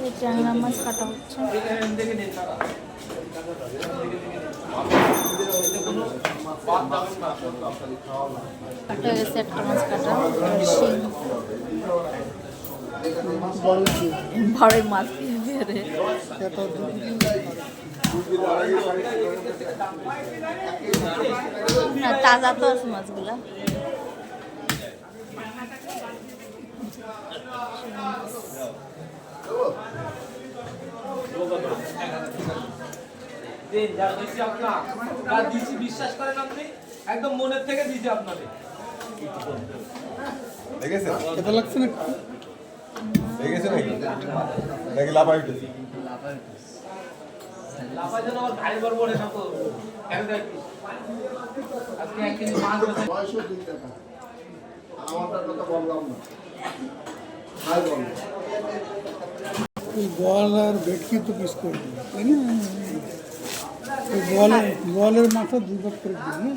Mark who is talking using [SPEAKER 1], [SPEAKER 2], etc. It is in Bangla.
[SPEAKER 1] এই ট্যাংরা মাছ কাটা হচ্ছে। কাটা গেছে একটা মাছ কাটা, শিং বড় মাছ দিয়ে রে। না তাজা তো আছে মাছগুলা।
[SPEAKER 2] বিশ্বাস করেন আপনি, একদম মনের থেকে দিয়েছি আপনাদের।
[SPEAKER 3] দেখেছেন
[SPEAKER 4] কেমন লাগছে না?
[SPEAKER 3] দেখেছেন নাকি লাফাই উঠেছে?
[SPEAKER 2] লাফা যেন আমার ভাই বড় বড় না তো। আজকে 1 কেজি মাছ আছে
[SPEAKER 4] 902 টাকা। আমারটার কথা বললাম না। খাই বল। এই বল আর ভেটকি তো পিস করে দিই, তাই না? এই বলের মাথা 2 ভাগ করে দিই না?